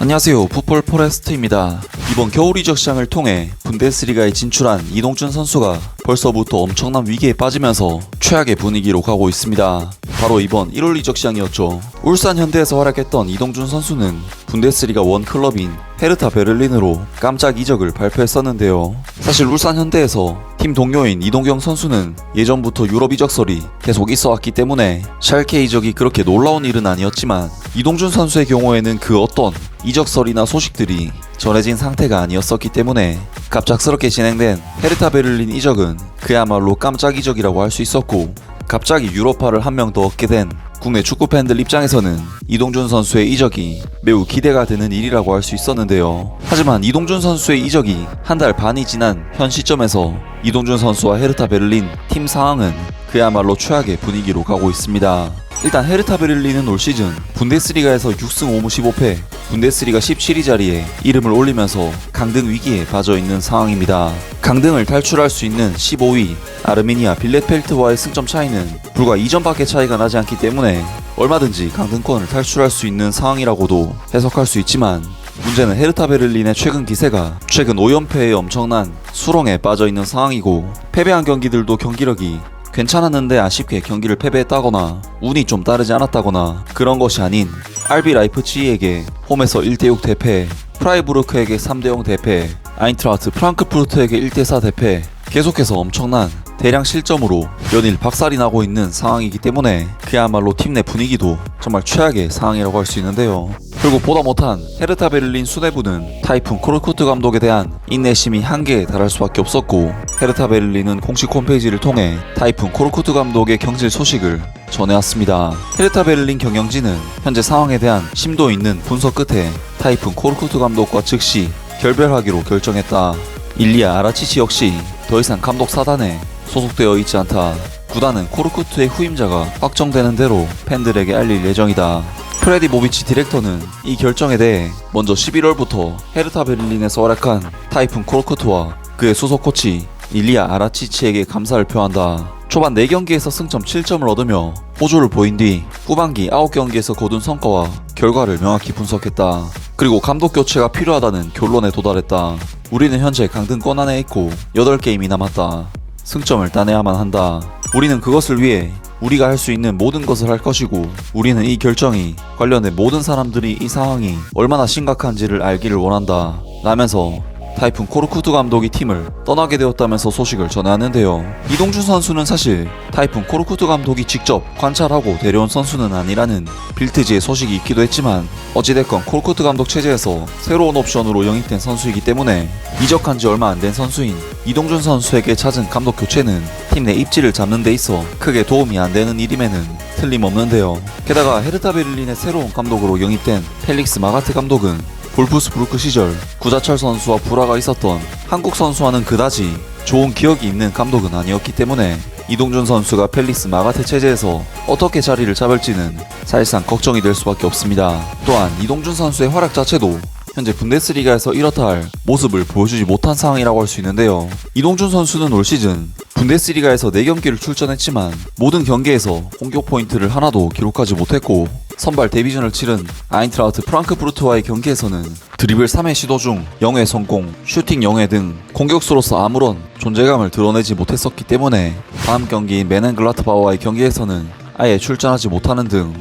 안녕하세요. 풋볼 포레스트입니다. 이번 겨울 이적 시장을 통해 분데스리가에 진출한 이동준 선수가 벌써부터 엄청난 위기에 빠지면서 최악의 분위기로 가고 있습니다. 바로 이번 1월 이적 시장이었죠. 울산 현대에서 활약했던 이동준 선수는 분데스리가 원 클럽인 헤르타 베를린으로 깜짝 이적을 발표했었는데요. 사실 울산 현대에서 팀 동료인 이동경 선수는 예전부터 유럽 이적설이 계속 있어왔기 때문에 샬케 이적이 그렇게 놀라운 일은 아니었지만 이동준 선수의 경우에는 그 어떤 이적설이나 소식들이 전해진 상태가 아니었었기 때문에 갑작스럽게 진행된 헤르타 베를린 이적은 그야말로 깜짝 이적이라고 할 수 있었고, 갑자기 유럽파를 한 명 더 얻게 된 국내 축구 팬들 입장에서는 이동준 선수의 이적이 매우 기대가 되는 일이라고 할 수 있었는데요. 하지만 이동준 선수의 이적이 한 달 반이 지난 현 시점에서 이동준 선수와 헤르타 베를린 팀 상황은 그야말로 최악의 분위기로 가고 있습니다. 일단 헤르타 베를린은 올 시즌 분데스리가에서 6승 5무 15패, 분데스리가 17위 자리에 이름을 올리면서 강등 위기에 빠져있는 상황입니다. 강등을 탈출할 수 있는 15위 아르메니아 빌렛펠트와의 승점 차이는 불과 2점밖에 차이가 나지 않기 때문에 얼마든지 강등권을 탈출할 수 있는 상황이라고도 해석할 수 있지만, 문제는 헤르타 베를린의 최근 기세가 최근 5연패에 엄청난 수렁에 빠져있는 상황이고, 패배한 경기들도 경기력이 괜찮았는데 아쉽게 경기를 패배했다거나 운이 좀 따르지 않았다거나 그런 것이 아닌 RB 라이프치히에게 홈에서 1대6 대패, 프라이부르크에게 3대0 대패, 아인트라흐트 프랑크푸르트에게 1대4 대패, 계속해서 엄청난 대량 실점으로 연일 박살이 나고 있는 상황이기 때문에 그야말로 팀 내 분위기도 정말 최악의 상황이라고 할 수 있는데요. 그리고 보다 못한 헤르타 베를린 수뇌부는 타이푼 코르쿠트 감독에 대한 인내심이 한계에 달할 수밖에 없었고, 헤르타 베를린은 공식 홈페이지를 통해 타이푼 코르쿠트 감독의 경질 소식을 전해왔습니다. 헤르타 베를린 경영진은 현재 상황에 대한 심도 있는 분석 끝에 타이푼 코르쿠트 감독과 즉시 결별하기로 결정했다. 일리아 아라치치 역시 더 이상 감독 사단에 소속되어 있지 않다. 구단은 코르쿠트의 후임자가 확정되는 대로 팬들에게 알릴 예정이다. 프레디 보비치 디렉터는 이 결정에 대해 먼저 11월부터 헤르타 베를린에서 활약한 타이푼 코르쿠트와 그의 수석 코치 일리아 아라치치에게 감사를 표한다. 초반 4경기에서 승점 7점을 얻으며 호조를 보인 뒤 후반기 9경기에서 거둔 성과와 결과를 명확히 분석했다. 그리고 감독 교체가 필요하다는 결론에 도달했다. 우리는 현재 강등권 안에 있고 8게임이 남았다. 승점을 따내야만 한다. 우리는 그것을 위해 우리가 할 수 있는 모든 것을 할 것이고, 우리는 이 결정이 관련된 모든 사람들이 이 상황이 얼마나 심각한지를 알기를 원한다 라면서 타이푼 코르쿠트 감독이 팀을 떠나게 되었다면서 소식을 전해왔는데요. 이동준 선수는 사실 타이푼 코르쿠트 감독이 직접 관찰하고 데려온 선수는 아니라는 빌트지의 소식이 있기도 했지만, 어찌됐건 코르쿠트 감독 체제에서 새로운 옵션으로 영입된 선수이기 때문에 이적한 지 얼마 안 된 선수인 이동준 선수에게 찾은 감독 교체는 팀 내 입지를 잡는 데 있어 크게 도움이 안 되는 일임에는 틀림없는데요. 게다가 헤르타 베를린의 새로운 감독으로 영입된 펠릭스 마가트 감독은 볼프스부르크 시절 구자철 선수와 불화가 있었던 한국 선수와는 그다지 좋은 기억이 있는 감독은 아니었기 때문에 이동준 선수가 펠릭스 마가테 체제에서 어떻게 자리를 잡을지는 사실상 걱정이 될 수밖에 없습니다. 또한 이동준 선수의 활약 자체도 현재 분데스리가에서 이렇다 할 모습을 보여주지 못한 상황이라고 할 수 있는데요. 이동준 선수는 올 시즌 분데스리가에서 4경기를 출전했지만 모든 경기에서 공격 포인트를 하나도 기록하지 못했고, 선발 데뷔전을 치른 아인트라흐트 프랑크푸르트와의 경기에서는 드리블 3회 시도 중 0회 성공, 슈팅 0회 등 공격수로서 아무런 존재감을 드러내지 못했었기 때문에 다음 경기인 메넨글라트바와의 경기에서는 아예 출전하지 못하는 등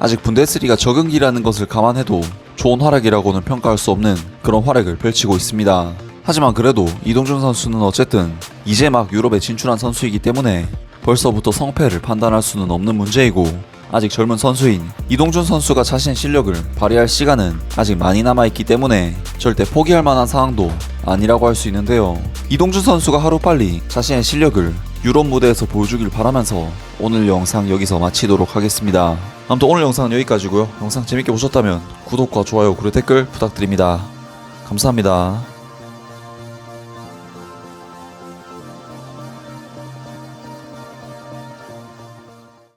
아직 분데스리가 적응기라는 것을 감안해도 좋은 활약이라고는 평가할 수 없는 그런 활약을 펼치고 있습니다. 하지만 그래도 이동준 선수는 어쨌든 이제 막 유럽에 진출한 선수이기 때문에 벌써부터 성패를 판단할 수는 없는 문제이고, 아직 젊은 선수인 이동준 선수가 자신의 실력을 발휘할 시간은 아직 많이 남아있기 때문에 절대 포기할 만한 상황도 아니라고 할 수 있는데요. 이동준 선수가 하루빨리 자신의 실력을 유럽 무대에서 보여주길 바라면서 오늘 영상 여기서 마치도록 하겠습니다. 아무튼 오늘 영상은 여기까지고요. 영상 재밌게 보셨다면 구독과 좋아요 그리고 댓글 부탁드립니다. 감사합니다.